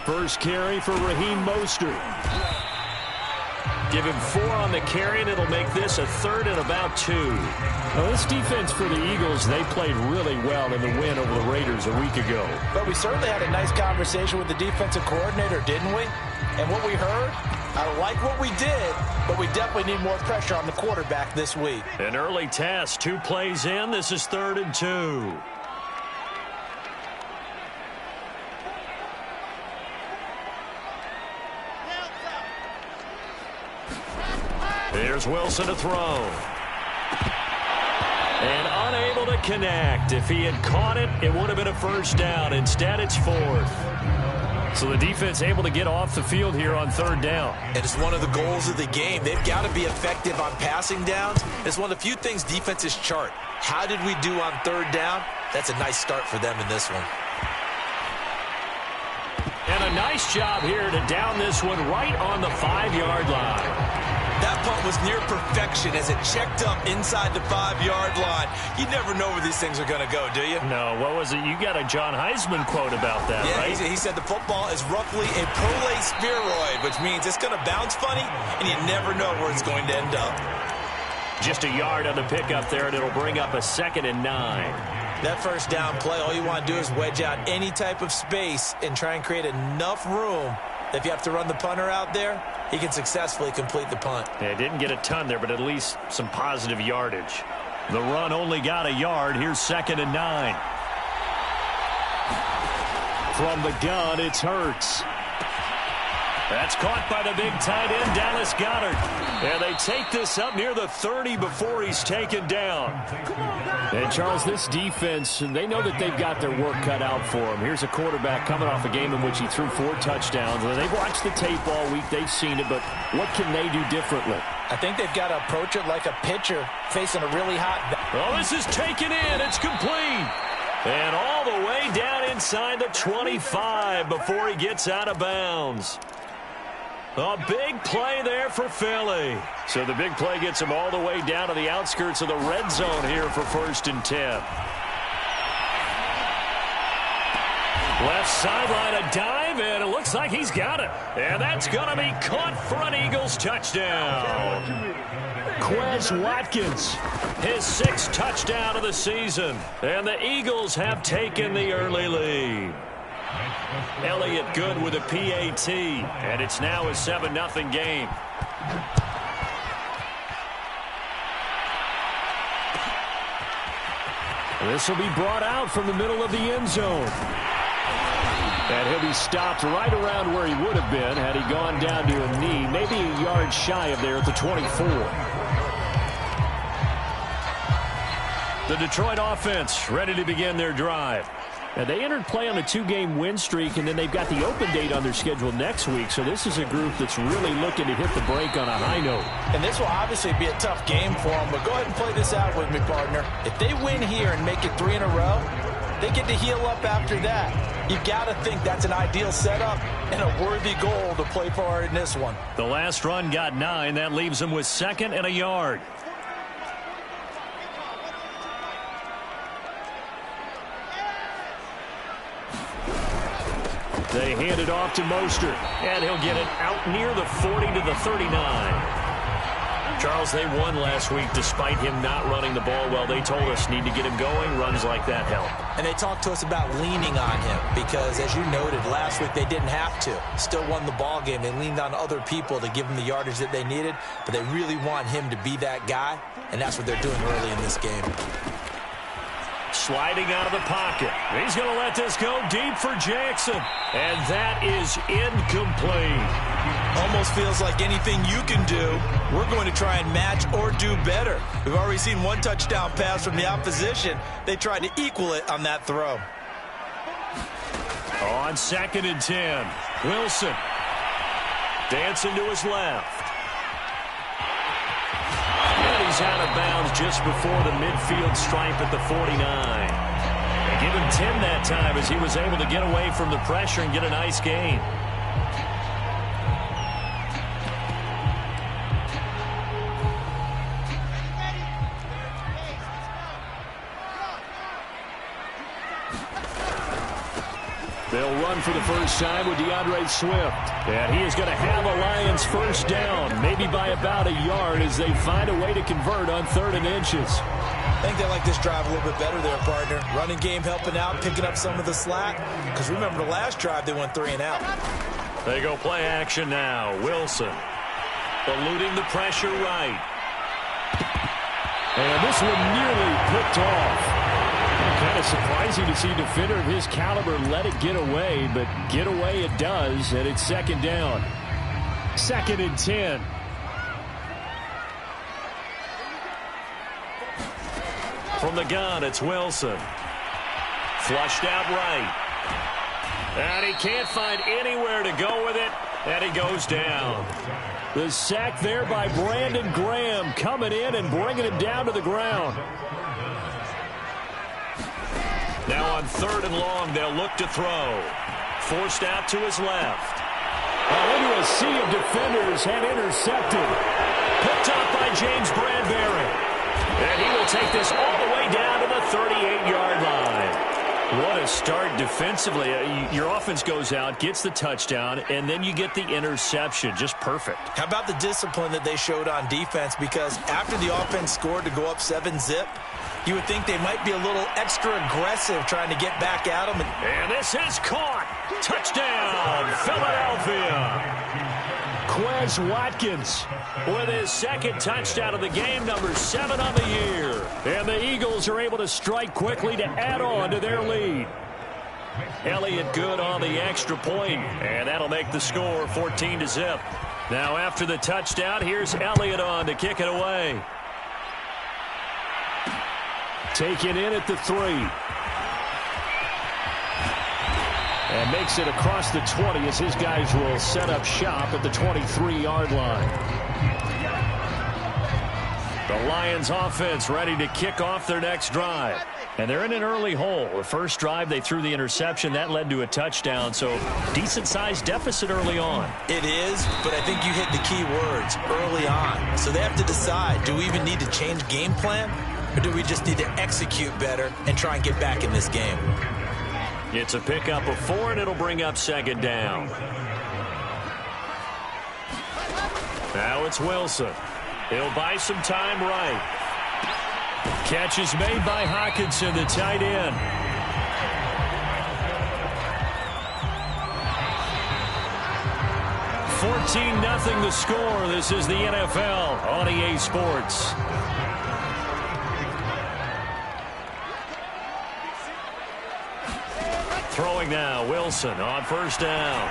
First carry for Raheem Mostert. Give him 4 on the carry, and it'll make this a third and about 2. Well, this defense for the Eagles, they played really well in the win over the Raiders a week ago. But we certainly had a nice conversation with the defensive coordinator, didn't we? And what we heard, I like what we did, but we definitely need more pressure on the quarterback this week. An early test, 2 plays in. This is 3rd and 2. Here's Wilson to throw. And unable to connect. If he had caught it, it would have been a first down. Instead, it's 4th. So the defense able to get off the field here on 3rd down. And it's one of the goals of the game. They've got to be effective on passing downs. It's one of the few things defenses chart. How did we do on 3rd down? That's a nice start for them in this one. And a nice job here to down this one right on the 5-yard line. That punt was near perfection as it checked up inside the 5-yard line. You never know where these things are going to go, do you? No, what was it? You got a John Heisman quote about that, yeah, right? He said the football is roughly a prolate spheroid, which means it's going to bounce funny, and you never know where it's going to end up. Just a yard on the pickup there, and it'll bring up a 2nd and 9. That first down play, all you want to do is wedge out any type of space and try and create enough room that if you have to run the punter out there, he can successfully complete the punt. Yeah, didn't get a ton there, but at least some positive yardage. The run only got a yard. Here's 2nd and 9. From the gun, it's Hurts. That's caught by the big tight end, Dallas Goedert. And they take this up near the 30 before he's taken down. And, Charles, this defense, they know that they've got their work cut out for them. Here's a quarterback coming off a game in which he threw 4 touchdowns. And they've watched the tape all week. They've seen it, but what can they do differently? I think they've got to approach it like a pitcher facing a really hot... Oh, this is taken in. It's complete. And all the way down inside the 25 before he gets out of bounds. A big play there for Philly. So the big play gets him all the way down to the outskirts of the red zone here for 1st and 10. Left sideline, a dive, and it looks like he's got it. And that's going to be caught for an Eagles touchdown. Quez Watkins, his 6th touchdown of the season. And the Eagles have taken the early lead. Elliott good with a PAT, and it's now a 7-0 game. This will be brought out from the middle of the end zone. And he'll be stopped right around where he would have been had he gone down to a knee, maybe a yard shy of there at the 24. The Detroit offense ready to begin their drive. Now, they entered play on a 2-game win streak, and then they've got the open date on their schedule next week. So this is a group that's really looking to hit the break on a high note. And this will obviously be a tough game for them, but go ahead and play this out with me, partner. If they win here and make it 3 in a row, they get to heal up after that. You've got to think that's an ideal setup and a worthy goal to play for in this one. The last run got 9. That leaves them with 2nd and a yard. They hand it off to Mostert, and he'll get it out near the 40 to the 39. Charles, they won last week despite him not running the ball well. They told us need to get him going. Runs like that help. And they talked to us about leaning on him because, as you noted, last week they didn't have to. Still won the ball game. They leaned on other people to give them the yardage that they needed, but they really want him to be that guy, and that's what they're doing early in this game. Sliding out of the pocket. He's going to let this go deep for Jackson. And that is incomplete. Almost feels like anything you can do, we're going to try and match or do better. We've already seen 1 touchdown pass from the opposition. They tried to equal it on that throw. On 2nd and 10, Wilson dancing to his left. He's out of bounds just before the midfield stripe at the 49. They give him 10 that time as he was able to get away from the pressure and get a nice gain. They'll run for the first time with DeAndre Swift. And he is going to have a Lions first down, maybe by about a yard as they find a way to convert on 3rd and inches. I think they like this drive a little bit better there, partner. Running game helping out, picking up some of the slack. Because remember the last drive, they went 3 and out. They go play action now. Wilson eluding the pressure right. And this one nearly picked off. Kind of surprising to see a defender of his caliber let it get away, but get away it does, and it's 2nd down. 2nd and 10. From the gun, it's Wilson. Flushed out right. And he can't find anywhere to go with it, and he goes down. The sack there by Brandon Graham coming in and bringing him down to the ground. Now on 3rd and long, they'll look to throw. Forced out to his left. Into a sea of defenders and intercepted. Picked up by James Bradbury. And he will take this all the way down to the 38-yard line. What a start defensively. Your offense goes out, gets the touchdown, and then you get the interception. Just perfect. How about the discipline that they showed on defense? Because after the offense scored to go up 7-zip, you would think they might be a little extra aggressive trying to get back at them. And this is caught. Touchdown, Philadelphia. Quez Watkins with his 2nd touchdown of the game, number 7 on the year. And the Eagles are able to strike quickly to add on to their lead. Elliott good on the extra point, and that'll make the score 14-zip. Now after the touchdown, here's Elliott on to kick it away. Taken in at the 3. And makes it across the 20 as his guys will set up shop at the 23-yard line. The Lions offense ready to kick off their next drive. And they're in an early hole. The first drive, they threw the interception. That led to a touchdown, so decent-sized deficit early on. It is, but I think you hit the key words, early on. So they have to decide, do we even need to change game plan? Or do we just need to execute better and try and get back in this game? It's a pickup of 4, and it'll bring up 2nd down. Now it's Wilson. He'll buy some time right. Catch is made by Hockenson, the tight end. $14-0 the score. This is the NFL on EA Sports. Throwing now, Wilson on 1st down.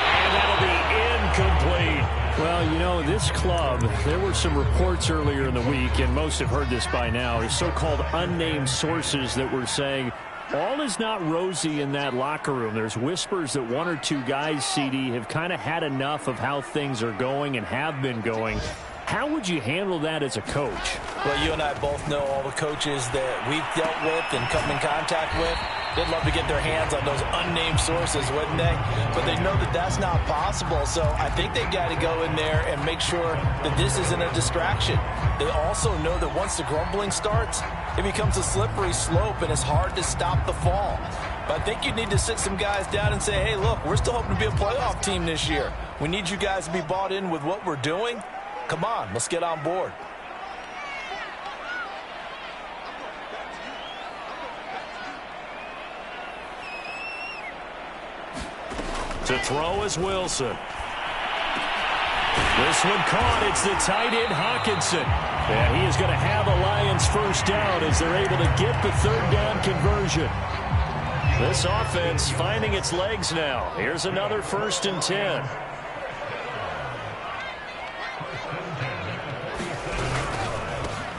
And that'll be incomplete. Well, you know, this club, there were some reports earlier in the week, and most have heard this by now, are so-called unnamed sources that were saying all is not rosy in that locker room. There's whispers that 1 or 2 guys, CD, have kind of had enough of how things are going and have been going. How would you handle that as a coach? Well, you and I both know all the coaches that we've dealt with and come in contact with. They'd love to get their hands on those unnamed sources, wouldn't they? But they know that that's not possible. So I think they've got to go in there and make sure that this isn't a distraction. They also know that once the grumbling starts, it becomes a slippery slope and it's hard to stop the fall. But I think you need to sit some guys down and say, hey, look, we're still hoping to be a playoff team this year. We need you guys to be bought in with what we're doing. Come on, let's get on board. To throw is Wilson. This one caught. It's the tight end, Hockenson. And he is going to have a Lions first down as they're able to get the 3rd down conversion. This offense finding its legs now. Here's another 1st and 10.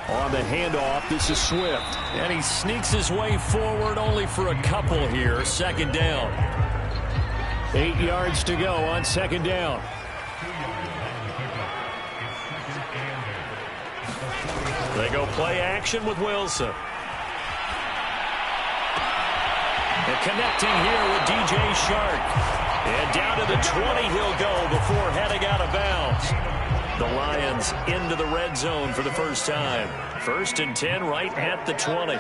On the handoff, this is Swift. And he sneaks his way forward only for a couple here. 2nd down. 8 yards to go on 2nd down. They go play action with Wilson. And connecting here with DJ Shark. And down to the 20 he'll go before heading out of bounds. The Lions into the red zone for the first time. 1st and 10 right at the 20.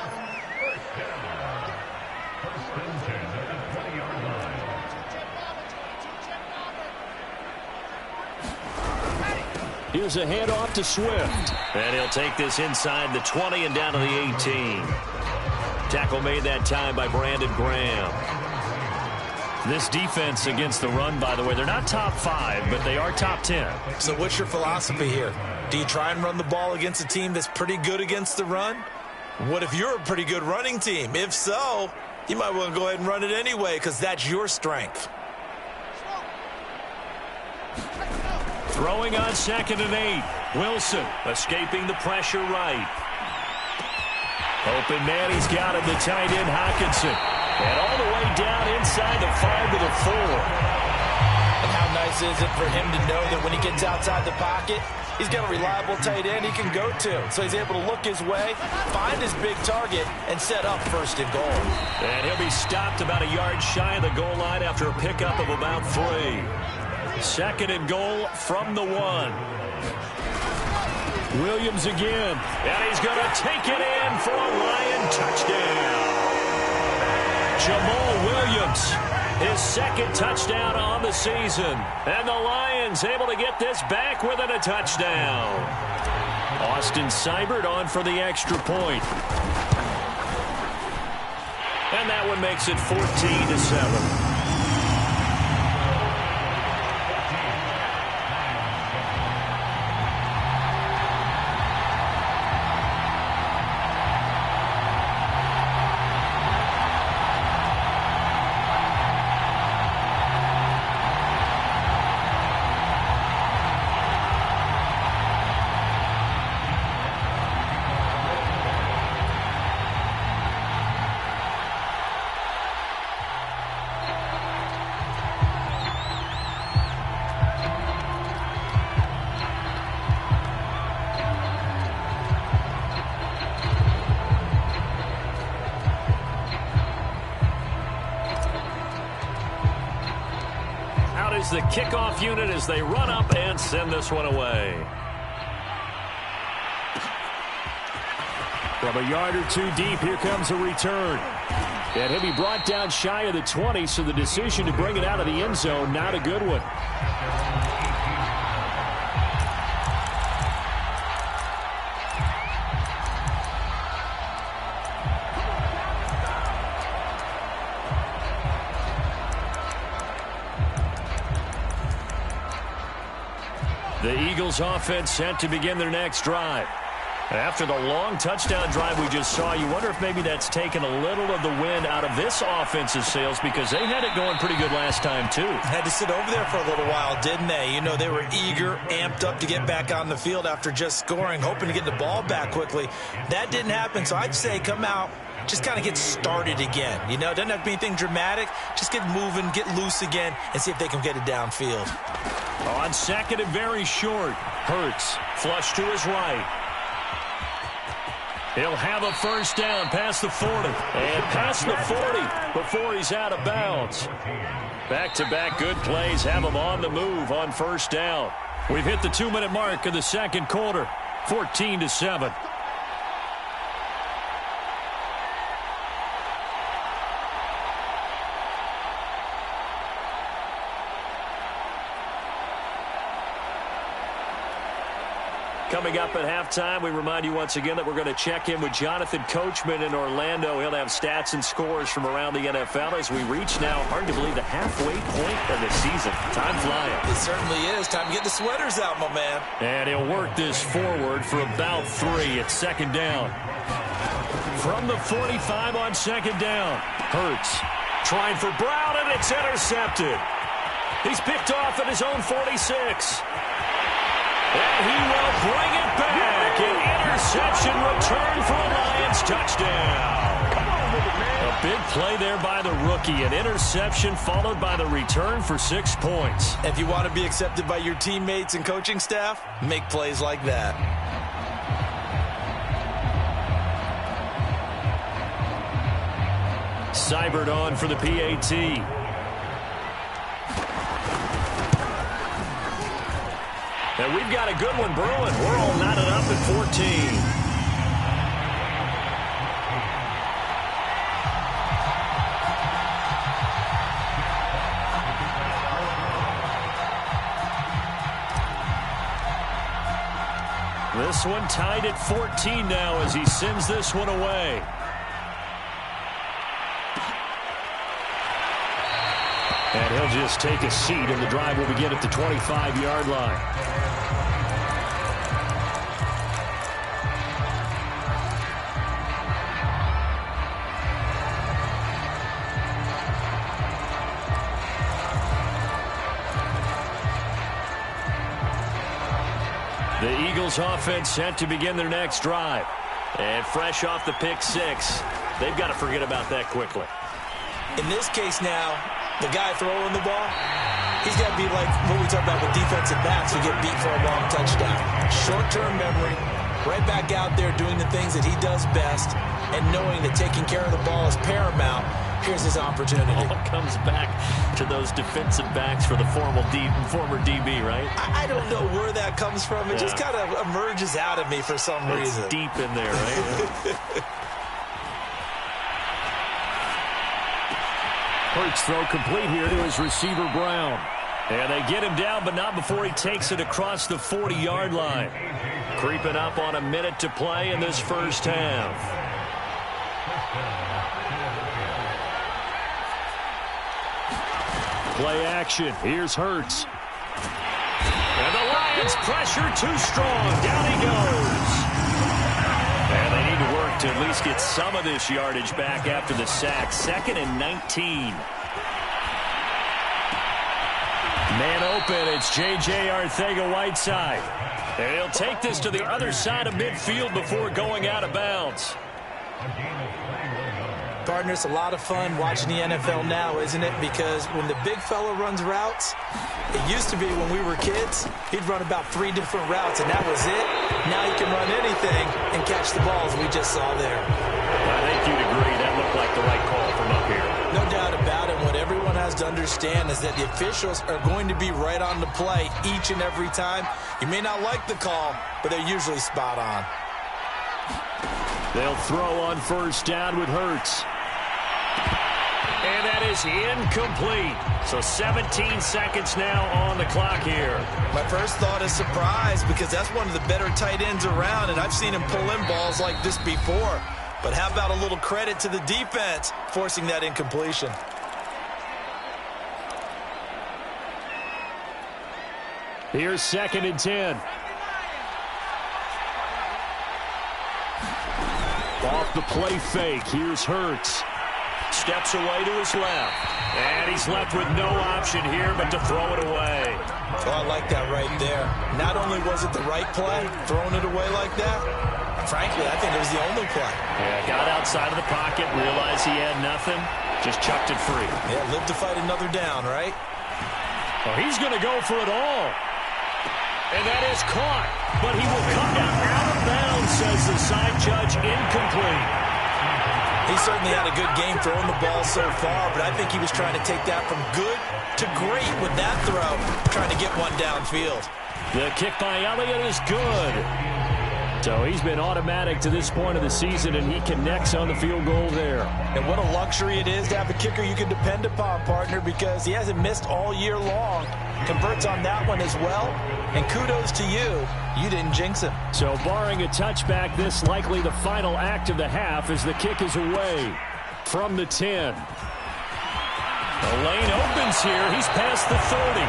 Here's a handoff to Swift. And he'll take this inside the 20 and down to the 18. Tackle made that time by Brandon Graham. This defense against the run, by the way, they're not top 5, but they are top 10. So what's your philosophy here? Do you try and run the ball against a team that's pretty good against the run? What if you're a pretty good running team? If so, you might want to go ahead and run it anyway because that's your strength. Throwing on 2nd and 8. Wilson escaping the pressure right. Open man, he's got him, the tight end Hockenson. And all the way down inside the 5 to the 4. And how nice is it for him to know that when he gets outside the pocket, he's got a reliable tight end he can go to. So he's able to look his way, find his big target, and set up 1st and goal. And he'll be stopped about a yard shy of the goal line after a pickup of about 3. 2nd and goal from the 1. Williams again. And he's going to take it in for a Lion touchdown. Jamal Williams, his 2nd touchdown on the season. And the Lions able to get this back within a touchdown. Austin Seibert on for the extra point. And that one makes it 14-7. The kickoff unit as they run up and send this one away. From a yard or 2 deep, here comes a return. And he'll be brought down shy of the 20, so the decision to bring it out of the end zone, not a good one. The Eagles offense set to begin their next drive. After the long touchdown drive we just saw, you wonder if maybe that's taken a little of the wind out of this offense's sails because they had it going pretty good last time too. Had to sit over there for a little while, didn't they? You know, they were eager, amped up to get back on the field after just scoring, hoping to get the ball back quickly. That didn't happen, so I'd say come out, just kind of get started again. You know, it doesn't have to be anything dramatic. Just get moving, get loose again, and see if they can get it downfield. On 2nd and very short, Hurts flush to his right. He'll have a 1st down past the 40. And past the 40 before he's out of bounds. Back-to-back good plays have him on the move on 1st down. We've hit the 2-minute mark of the 2nd quarter. 14-7. Coming up at halftime, we remind you once again that we're going to check in with Jonathan Coachman in Orlando. He'll have stats and scores from around the NFL as we reach now, hard to believe, the halfway point of the season. Time flying. It certainly is. Time to get the sweaters out, my man. And he'll work this forward for about 3 at 2nd down. From the 45 on 2nd down, Hurts trying for Brown, and it's intercepted. He's picked off at his own 46. And he will bring it back. An interception return for a Lions touchdown. Come on with it, man. A big play there by the rookie. An interception followed by the return for 6 points. If you want to be accepted by your teammates and coaching staff, make plays like that. Seibert on for the PAT. And we've got a good one brewing. We're all knotted up at 14. This one tied at 14 now as he sends this one away. And he'll just take a seat, and the drive will begin at the 25-yard line. The Eagles offense set to begin their next drive. And fresh off the pick six, they've got to forget about that quickly. In this case now, the guy throwing the ball, he's got to be like what we talk about with defensive backs who get beat for a long touchdown. Short-term memory, right back out there doing the things that he does best, and knowing that taking care of the ball is paramount. Here's his opportunity. All comes back to those defensive backs for the former DB, right? I don't know where that comes from. It just kind of emerges out of me for some reason. It's deep in there, right? Hurts throw complete here to his receiver, Brown. And they get him down, but not before he takes it across the 40-yard line. Creeping up on a minute to play in this first half. Play action. Here's Hurts. And the Lions pressure too strong. Down he goes. And they need to work to at least get some of this yardage back after the sack. 2nd and 19. Man open. It's J.J. Arcega-Whiteside. And he'll take this to the other side of midfield before going out of bounds. Partner, it's a lot of fun watching the NFL now, isn't it? Because when the big fella runs routes, it used to be when we were kids, he'd run about 3 different routes, and that was it. Now he can run anything and catch the balls we just saw there. I think you'd agree that looked like the right call from up here. No doubt about it. What everyone has to understand is that the officials are going to be right on the play each and every time. You may not like the call, but they're usually spot on. They'll throw on first down with Hurts. And that is incomplete. So 17 seconds now on the clock here. My first thought is surprise because that's one of the better tight ends around, and I've seen him pull in balls like this before. But how about a little credit to the defense forcing that incompletion? Here's 2nd and 10. Off the play fake. Here's Hurts. Steps away to his left. And he's left with no option here but to throw it away. Oh, I like that right there. Not only was it the right play, throwing it away like that, frankly, I think it was the only play. Yeah, got outside of the pocket, realized he had nothing, just chucked it free. Yeah, live to fight another down, right? Oh, he's going to go for it all. And that is caught. But he will come down out of bounds, says the side judge, incomplete. He certainly had a good game throwing the ball so far, but I think he was trying to take that from good to great with that throw, trying to get one downfield. The kick by Elliott is good. So he's been automatic to this point of the season, and he connects on the field goal there. And what a luxury it is to have a kicker you can depend upon, partner, because he hasn't missed all year long. Converts on that one as well, and kudos to you. You didn't jinx him. So barring a touchback, this likely the final act of the half as the kick is away from the 10. The lane opens here. He's past the 30.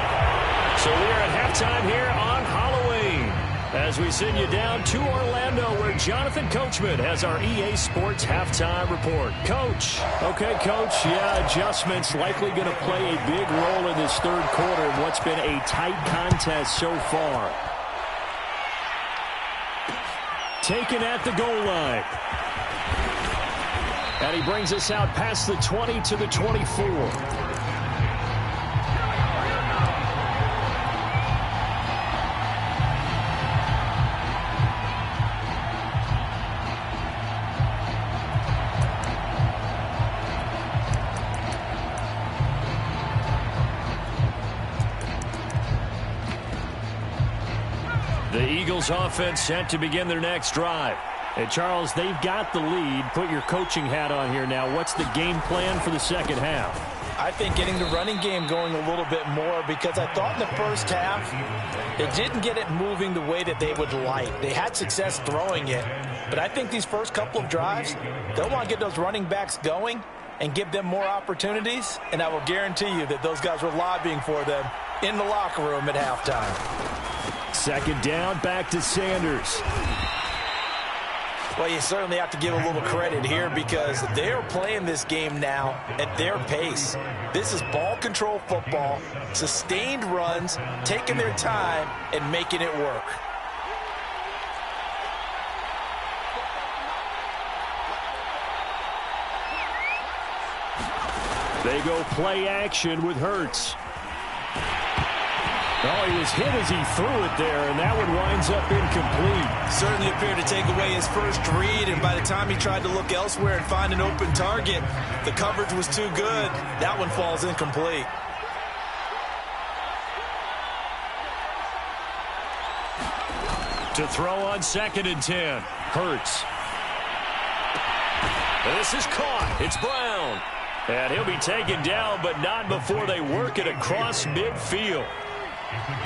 So we are at halftime here on Halloween as we send you down to Orlando where Jonathan Coachman has our EA Sports halftime report. Coach. Okay, Coach. Yeah, adjustments likely going to play a big role in this third quarter in what's been a tight contest so far. Taken at the goal line. And he brings us out past the 20 to the 24. The Eagles offense set to begin their next drive. And Charles, they've got the lead. Put your coaching hat on here now. What's the game plan for the second half? I think getting the running game going a little bit more, because I thought in the first half they didn't get it moving the way that they would like. They had success throwing it, but I think these first couple of drives, they'll want to get those running backs going and give them more opportunities, and I will guarantee you that those guys were lobbying for them in the locker room at halftime. Second down, back to Sanders. Well, you certainly have to give a little credit here because they're playing this game now at their pace. This is ball control football, sustained runs, taking their time, and making it work. They go play action with Hurts. Oh, he was hit as he threw it there, and that one winds up incomplete. Certainly appeared to take away his first read, and by the time he tried to look elsewhere and find an open target, the coverage was too good. That one falls incomplete. To throw on 2nd and 10. Hurts. This is caught. It's Brown. And he'll be taken down, but not before they work it across midfield.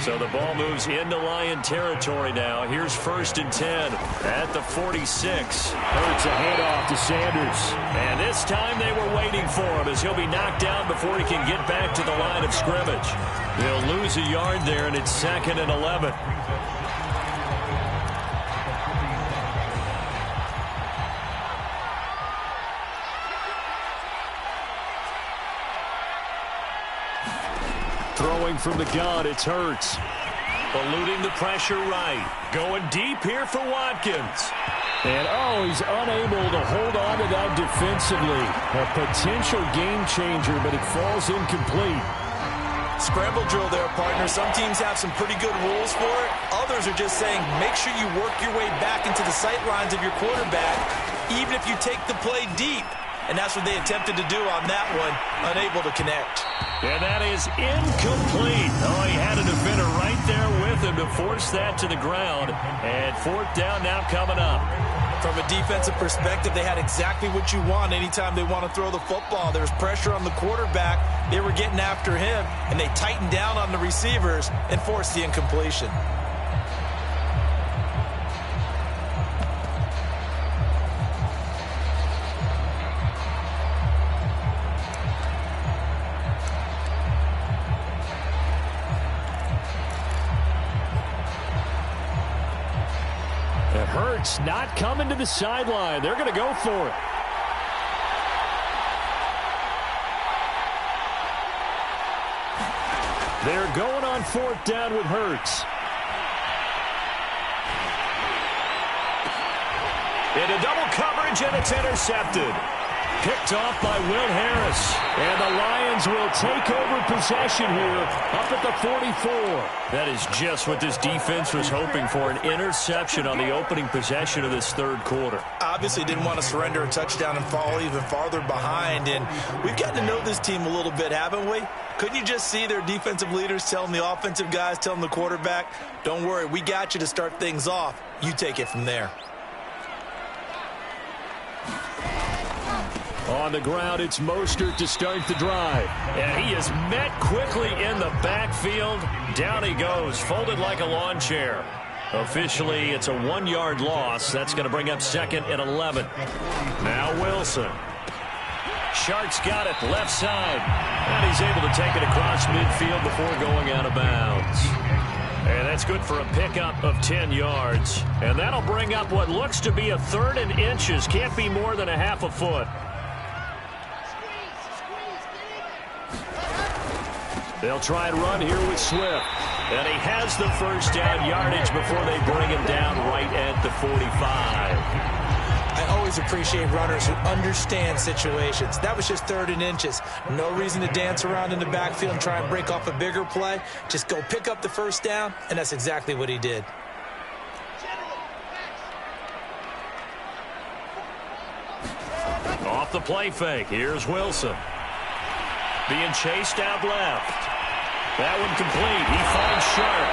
So the ball moves into Lion territory now. Here's 1st and 10 at the 46. Hurts a handoff to Sanders. And this time they were waiting for him as he'll be knocked down before he can get back to the line of scrimmage. They'll lose a yard there, and it's 2nd and 11. Throwing from the gun, it's Hurts. Eluding the pressure right. Going deep here for Watkins. And, he's unable to hold on to that defensively. A potential game changer, but it falls incomplete. Scramble drill there, partner. Some teams have some pretty good rules for it. Others are just saying, make sure you work your way back into the sight lines of your quarterback, even if you take the play deep. And that's what they attempted to do on that one, unable to connect. And that is incomplete. Oh, he had a defender right there with him to force that to the ground. And 4th down now coming up. From a defensive perspective, they had exactly what you want anytime they want to throw the football. There was pressure on the quarterback. They were getting after him, and they tightened down on the receivers and forced the incompletion. Hurts not coming to the sideline. They're going to go for it. They're going on 4th down with Hurts. Into double coverage, and it's intercepted. Picked off by Will Harris. And the Lions will take over possession here up at the 44. That is just what this defense was hoping for, an interception on the opening possession of this 3rd quarter. Obviously didn't want to surrender a touchdown and fall even farther behind. And we've gotten to know this team a little bit, haven't we? Couldn't you just see their defensive leaders telling the offensive guys, telling the quarterback, don't worry, we got you to start things off. You take it from there. On the ground, it's Mostert to start the drive. And he is met quickly in the backfield. Down he goes, folded like a lawn chair. Officially, it's a 1-yard loss. That's going to bring up 2nd and 11. Now Wilson. Shark's got it left side. And he's able to take it across midfield before going out of bounds. And that's good for a pickup of 10 yards. And that'll bring up what looks to be a 3rd and inches. Can't be more than a half a foot. They'll try and run here with Swift. And he has the 1st down yardage before they bring him down right at the 45. I always appreciate runners who understand situations. That was just 3rd and inches. No reason to dance around in the backfield and try and break off a bigger play. Just go pick up the 1st down, and that's exactly what he did. Off the play fake. Here's Wilson. Being chased out left. That one complete. He finds Sharp.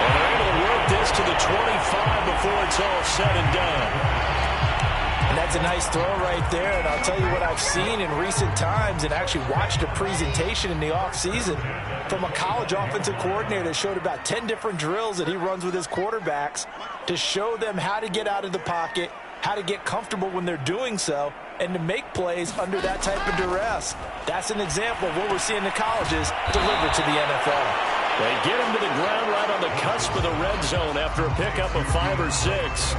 And they're able to work this to the 25 before it's all said and done. And that's That's a nice throw right there, and I'll tell you what I've seen in recent times and actually watched a presentation in the offseason from a college offensive coordinator that showed about 10 different drills that he runs with his quarterbacks to show them how to get out of the pocket, how to get comfortable when they're doing so, and to make plays under that type of duress. That's an example of what we're seeing the colleges deliver to the NFL. They get him to the ground right on the cusp of the red zone after a pickup of 5 or 6.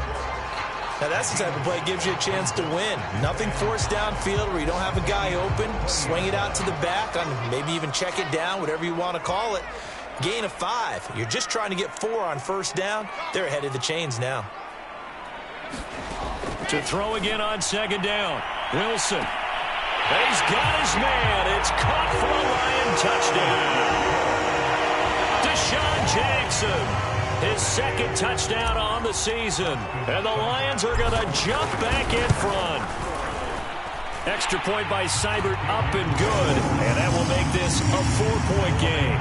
Now, that's the type of play that gives you a chance to win. Nothing forced downfield where you don't have a guy open. Swing it out to the back, maybe even check it down, whatever you want to call it. Gain of 5. You're just trying to get 4 on first down. They're ahead of the chains now. To throw again on second down. Wilson. He's got his man. It's caught for a Lion touchdown. Deshaun Jackson. His second touchdown on the season. And the Lions are going to jump back in front. Extra point by Seibert up and good. And that will make this a 4-point game.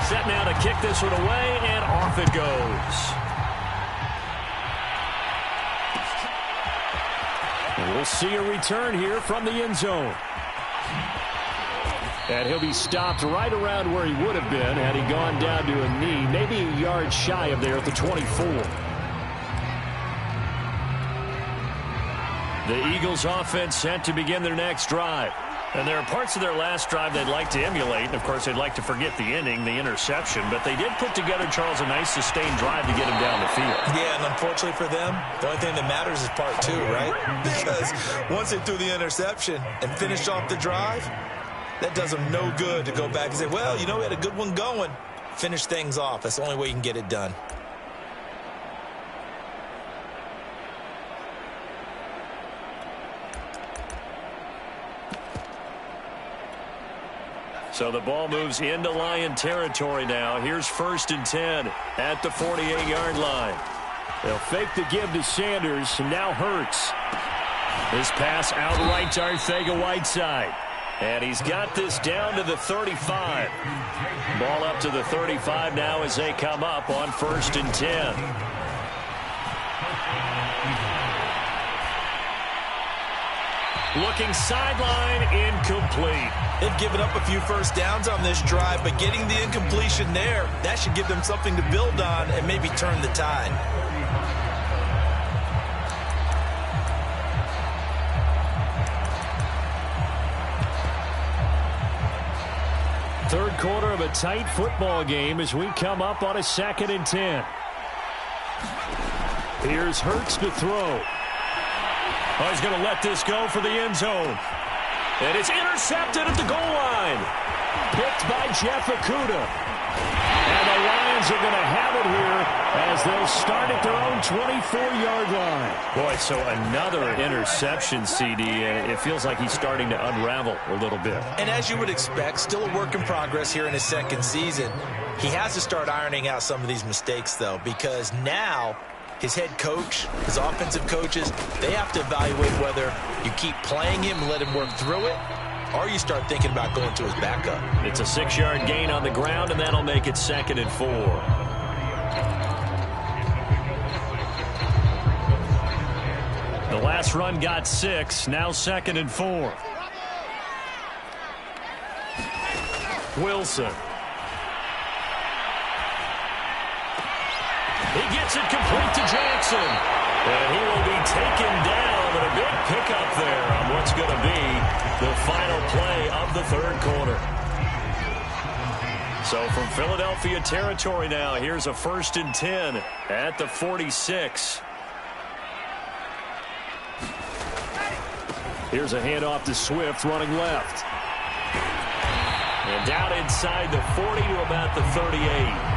Set now to kick this one away, and off it goes. And we'll see a return here from the end zone. And he'll be stopped right around where he would have been had he gone down to a knee, maybe a yard shy of there at the 24. The Eagles offense set to begin their next drive. And there are parts of their last drive they'd like to emulate. And, of course, they'd like to forget the inning, the interception. But they did put together, Charles, a nice sustained drive to get him down the field. Yeah, and unfortunately for them, the only thing that matters is part 2, right? Because once they threw the interception and finished off the drive, that does them no good to go back and say, well, you know, we had a good one going. Finish things off. That's the only way you can get it done. So the ball moves into Lion territory now. Here's 1st and 10 at the 48-yard line. They'll fake the give to Sanders, and now Hurts. This pass outright to Arcega-Whiteside. And he's got this down to the 35. Ball up to the 35 now as they come up on 1st and 10. Looking sideline, incomplete. They've given up a few first downs on this drive, but getting the incompletion there, that should give them something to build on and maybe turn the tide. Third quarter of a tight football game as we come up on a 2nd and 10. Here's Hurts to throw. Oh, he's going to let this go for the end zone. And it's intercepted at the goal line. Picked by Jeff Okudah. And the Lions are going to have it here as they'll start at their own 24-yard line. Boy, so another interception, CD. And it feels like he's starting to unravel a little bit. And as you would expect, still a work in progress here in his second season. He has to start ironing out some of these mistakes, though, because now his head coach, his offensive coaches, they have to evaluate whether you keep playing him and let him work through it, or you start thinking about going to his backup. It's a 6-yard gain on the ground, and that'll make it 2nd and 4. The last run got 6, now 2nd and 4. Wilson. He gets it complete to Jackson. And he will be taken down, and a big pickup there on what's going to be the final play of the third quarter. So from Philadelphia territory now, here's a 1st and 10 at the 46. Here's a handoff to Swift running left. And down inside the 40 to about the 38.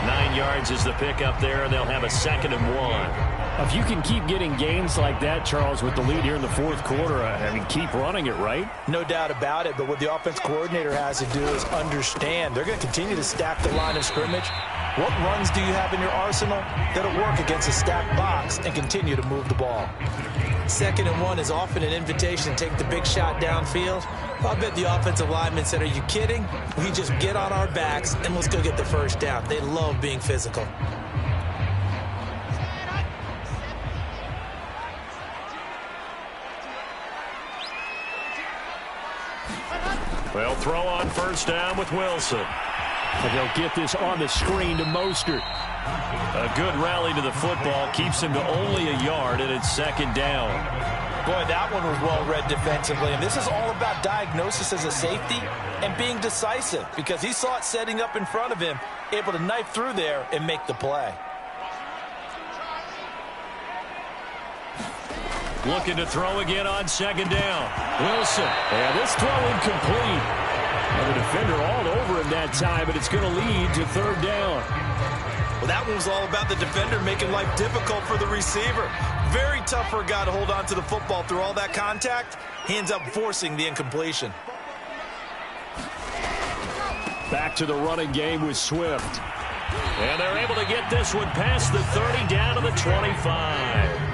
9 yards is the pickup there, and they'll have a 2nd and 1. If you can keep getting gains like that, Charles, with the lead here in the fourth quarter, I mean, keep running it, right? No doubt about it, but what the offense coordinator has to do is understand they're going to continue to stack the line of scrimmage, What runs do you have in your arsenal that'll work against a stacked box and continue to move the ball? 2nd and 1 is often an invitation to take the big shot downfield. I bet the offensive lineman said, are you kidding? We just get on our backs and let's go get the first down. They love being physical. They'll throw on 1st down with Wilson. And they'll get this on the screen to Mostert. A good rally to the football keeps him to only a yard, and it's 2nd down. Boy, that one was well read defensively, and this is all about diagnosis as a safety and being decisive because he saw it setting up in front of him, able to knife through there and make the play. Looking to throw again on 2nd down. Wilson. Yeah, this throw incomplete. And the defender all over him that time, but it's going to lead to 3rd down. Well, that one was all about the defender making life difficult for the receiver. Very tough for a guy to hold on to the football through all that contact. He ends up forcing the incompletion. Back to the running game with Swift. And they're able to get this one past the 30 down to the 25.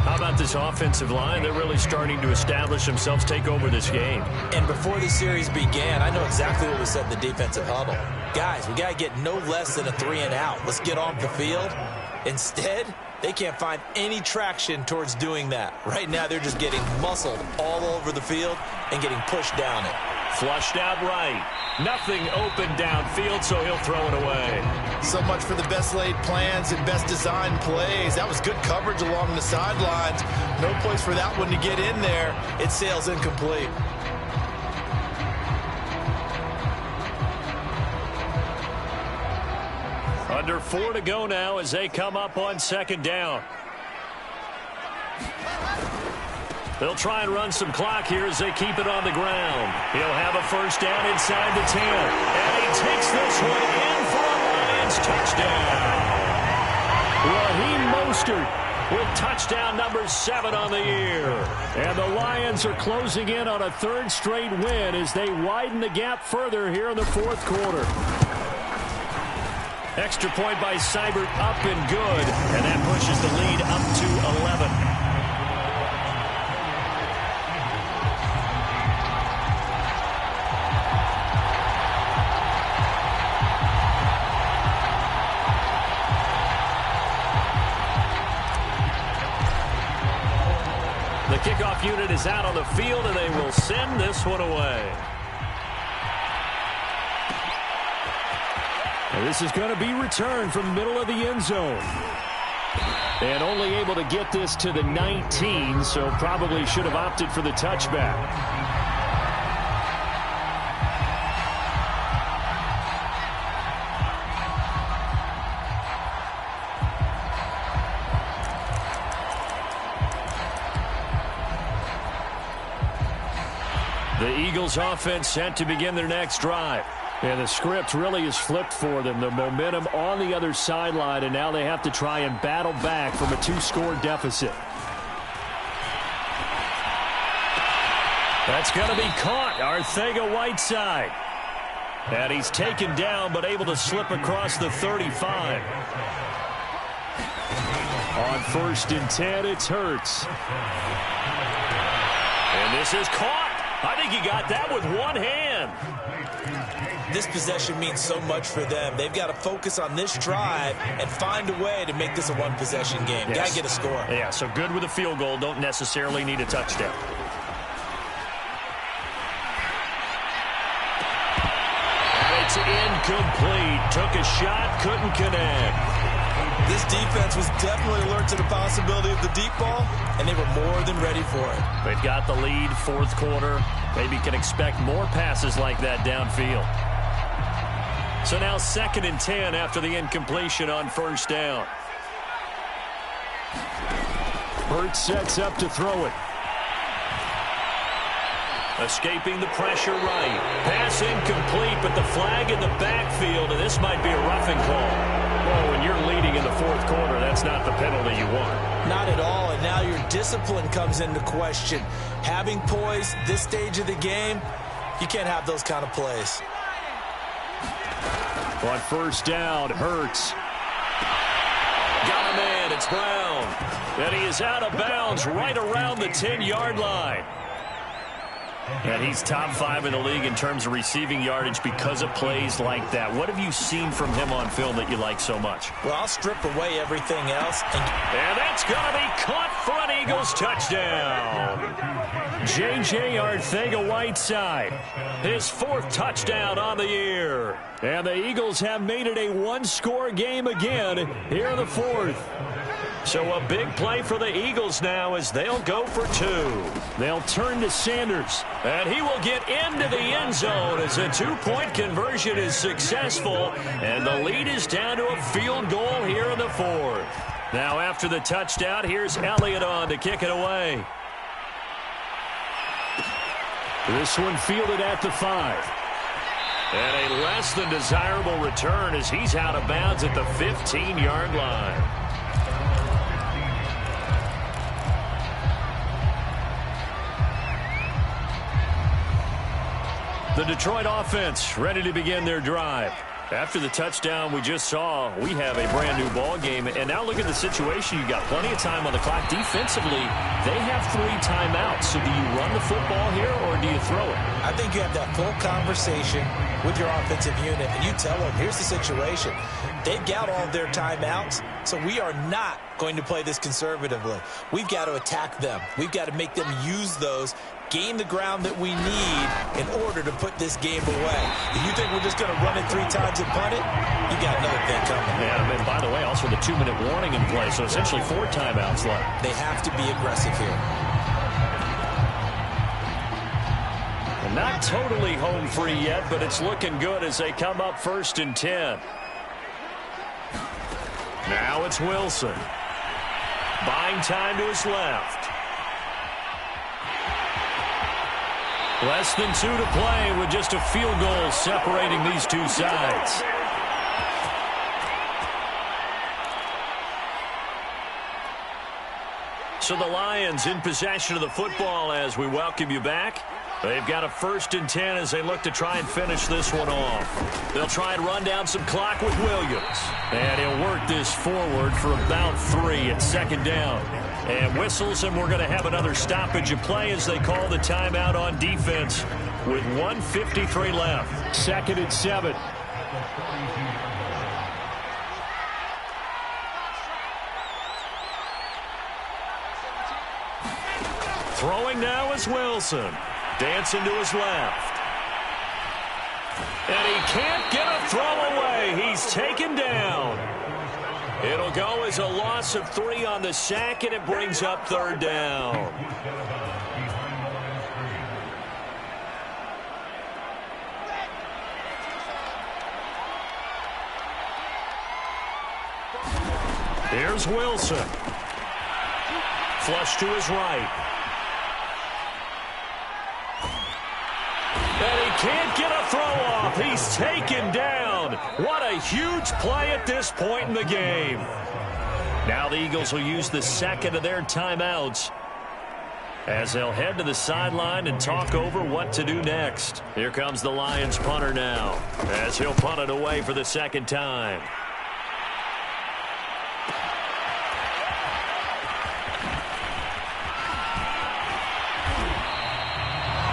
How about this offensive line? They're really starting to establish themselves, take over this game. And before the series began, I know exactly what was said in the defensive huddle. Guys, we got to get no less than a 3 and out. Let's get off the field. Instead, they can't find any traction towards doing that. Right now, they're just getting muscled all over the field and getting pushed down it. Flushed out right. Nothing open downfield, so he'll throw it away. So much for the best laid plans and best designed plays. That was good coverage along the sidelines. No place for that one to get in there. It sails incomplete. Under 4 to go now as they come up on 2nd down. They'll try and run some clock here as they keep it on the ground. He'll have a 1st down inside the 10. And he takes this one in for a Lions touchdown. Raheem Mostert with touchdown number 7 on the year. And the Lions are closing in on a 3rd straight win as they widen the gap further here in the 4th quarter. Extra point by Seibert, up and good. And that pushes the lead up to 11. The kickoff unit is out on the field, and they will send this one away. And this is going to be returned from the middle of the end zone. And only able to get this to the 19, so probably should have opted for the touchback. The Eagles offense set to begin their next drive. And the script really is flipped for them. The momentum on the other sideline, and now they have to try and battle back from a 2-score deficit. That's going to be caught. Arcega-Whiteside. And he's taken down, but able to slip across the 35. On 1st and 10, it's Hurts. And this is caught. I think he got that with one hand. This possession means so much for them. They've got to focus on this drive and find a way to make this a one-possession game. Yes. Got to get a score. Yeah, so good with a field goal. Don't necessarily need a touchdown. It's incomplete. Took a shot, couldn't connect. This defense was definitely alert to the possibility of the deep ball, and they were more than ready for it. They've got the lead, 4th quarter. Maybe can expect more passes like that downfield. So now 2nd and 10 after the incompletion on 1st down. Hurts sets up to throw it. Escaping the pressure right. Pass incomplete, but the flag in the backfield, and this might be a roughing call. Well, when you're leading in the 4th quarter, that's not the penalty you want. Not at all, and now your discipline comes into question. Having poise this stage of the game, you can't have those kind of plays. On first down, Hurts. Got him in. It's Brown. And he is out of bounds right around the 10-yard line. And he's top 5 in the league in terms of receiving yardage because of plays like that. What have you seen from him on film that you like so much? Well, I'll strip away everything else. And that's going to be caught for an Eagles touchdown. J.J. Arcega-Whiteside, his 4th touchdown on the year. And the Eagles have made it a one-score game again here in the 4th. So a big play for the Eagles now as they'll go for 2. They'll turn to Sanders. And he will get into the end zone as a 2-point conversion is successful. And the lead is down to a field goal here in the 4th. Now after the touchdown, here's Elliott on to kick it away. This one fielded at the 5. And a less than desirable return as he's out of bounds at the 15-yard line. The Detroit offense ready to begin their drive. After the touchdown we just saw, we have a brand new ball game. And now look at the situation. You've got plenty of time on the clock. Defensively, they have 3 timeouts. So do you run the football here or do you throw it? I think you have that full conversation with your offensive unit, and you tell them, here's the situation. They've got all of their timeouts, so we are not going to play this conservatively. We've got to attack them. We've got to make them use those, gain the ground that we need in order to put this game away. If you think we're just going to run it 3 times and punt it, you got another thing coming. Yeah, and by the way, also the 2-minute warning in play, so essentially 4 timeouts left. They have to be aggressive here. Not totally home free yet, but it's looking good as they come up 1st and 10. Now it's Wilson. Buying time to his left. Less than 2 to play with just a field goal separating these 2 sides. So the Lions in possession of the football as we welcome you back. They've got a 1st and 10 as they look to try and finish this one off. They'll try and run down some clock with Williams. And he'll work this forward for about 3 at 2nd down. And whistles, and we're going to have another stoppage of play as they call the timeout on defense with 1:53 left. 2nd and 7. Throwing now is Wilson. Dancing to his left. And he can't get a throw away. He's taken down. It'll go as a loss of 3 on the sack, and it brings up 3rd down. Here's Wilson. Flush to his right. And he can't get a throw off. He's taken down. What a huge play at this point in the game. Now the Eagles will use the 2nd of their timeouts as they'll head to the sideline and talk over what to do next. Here comes the Lions punter now as he'll punt it away for the 2nd time.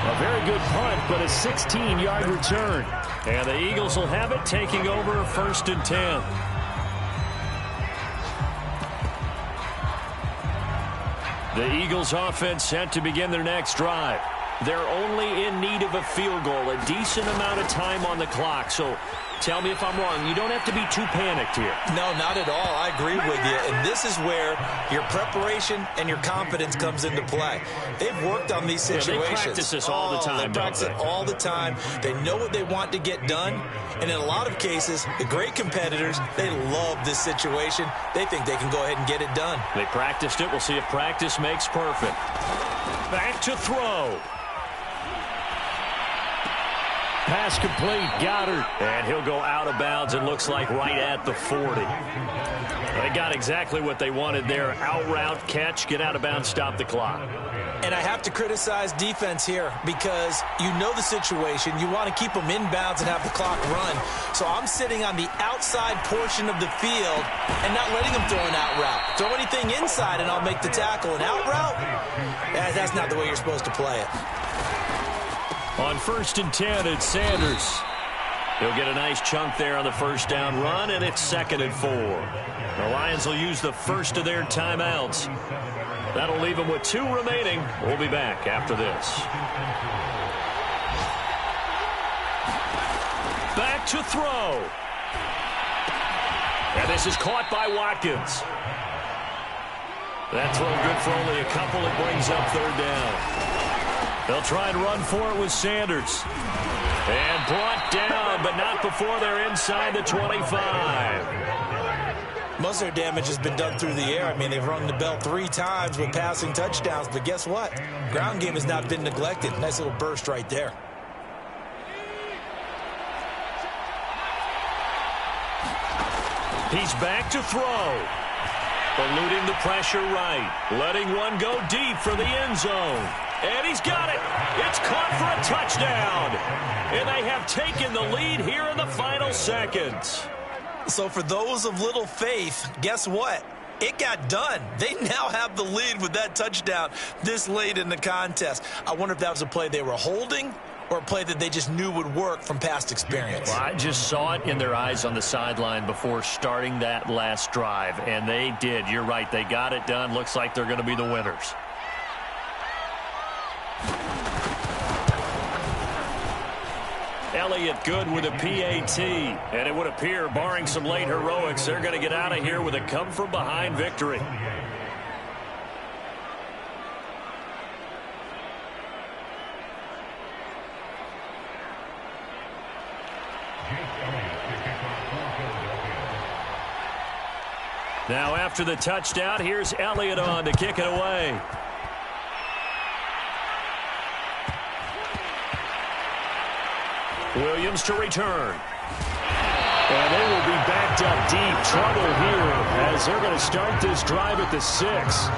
A very good punt, but a 16-yard return. And the Eagles will have it, taking over 1st and 10. The Eagles offense set to begin their next drive. They're only in need of a field goal, a decent amount of time on the clock. So tell me if I'm wrong. You don't have to be too panicked here. No, not at all. I agree with you. And this is where your preparation and your confidence comes into play. They've worked on these situations. Yeah, they practice this all the time, They practice it all the time. They know what they want to get done. And in a lot of cases, the great competitors, they love this situation. They think they can go ahead and get it done. They practiced it. We'll see if practice makes perfect. Back to throw. Pass complete, Goddard. And he'll go out of bounds, it looks like, right at the 40. They got exactly what they wanted there. Out route, catch, get out of bounds, stop the clock. And I have to criticize defense here because you know the situation. You want to keep them inbounds and have the clock run. So I'm sitting on the outside portion of the field and not letting them throw an out route. Throw anything inside and I'll make the tackle. An out route? That's not the way you're supposed to play it. On 1st and 10, it's Sanders. He'll get a nice chunk there on the first down run, and it's 2nd and 4. The Lions will use the first of their timeouts. That'll leave them with 2 remaining. We'll be back after this. Back to throw. And this is caught by Watkins. That throw good for only a couple. It brings up 3rd down. They'll try and run for it with Sanders. And brought down, but not before they're inside the 25. Most of their damage has been done through the air. I mean, they've rung the bell 3 times with passing touchdowns, but guess what? Ground game has not been neglected. Nice little burst right there. He's back to throw. Eluding the pressure right. Letting one go deep for the end zone. And he's got it. It's caught for a touchdown. And they have taken the lead here in the final seconds. So for those of little faith, guess what? It got done. They now have the lead with that touchdown this late in the contest. I wonder if that was a play they were holding or a play that they just knew would work from past experience. Well, I just saw it in their eyes on the sideline before starting that last drive, and they did. You're right. They got it done. Looks like they're going to be the winners. Elliott good with a PAT, and it would appear, barring some late heroics, they're going to get out of here with a come-from-behind victory. Now after the touchdown, here's Elliott on to kick it away. Williams to return. And they will be backed up deep. Trouble here as they're going to start this drive at the 6.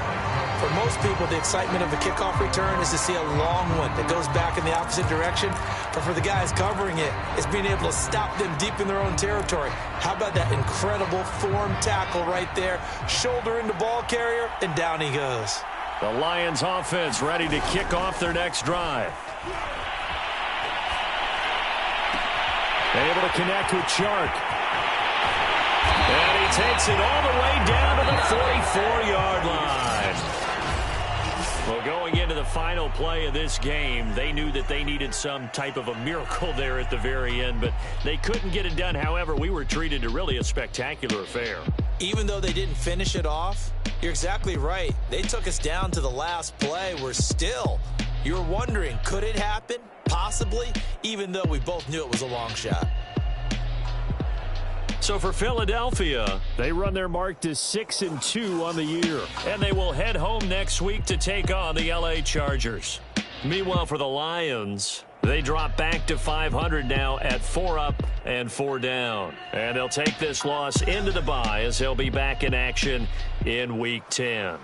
For most people, the excitement of a kickoff return is to see a long one that goes back in the opposite direction. But for the guys covering it, it's being able to stop them deep in their own territory. How about that incredible form tackle right there? Shoulder into ball carrier, and down he goes. The Lions offense ready to kick off their next drive. Able to connect with Chark. And he takes it all the way down to the 44-yard line. Well, going into the final play of this game, they knew that they needed some type of a miracle there at the very end, but they couldn't get it done. However, we were treated to really a spectacular affair. Even though they didn't finish it off, you're exactly right. They took us down to the last play. You're wondering, could it happen? Possibly, even though we both knew it was a long shot. So for Philadelphia, they run their mark to 6-2 on the year. And they will head home next week to take on the LA Chargers. Meanwhile, for the Lions, they drop back to 500 now at 4 up and 4 down. And they'll take this loss into the bye as they'll be back in action in Week 10.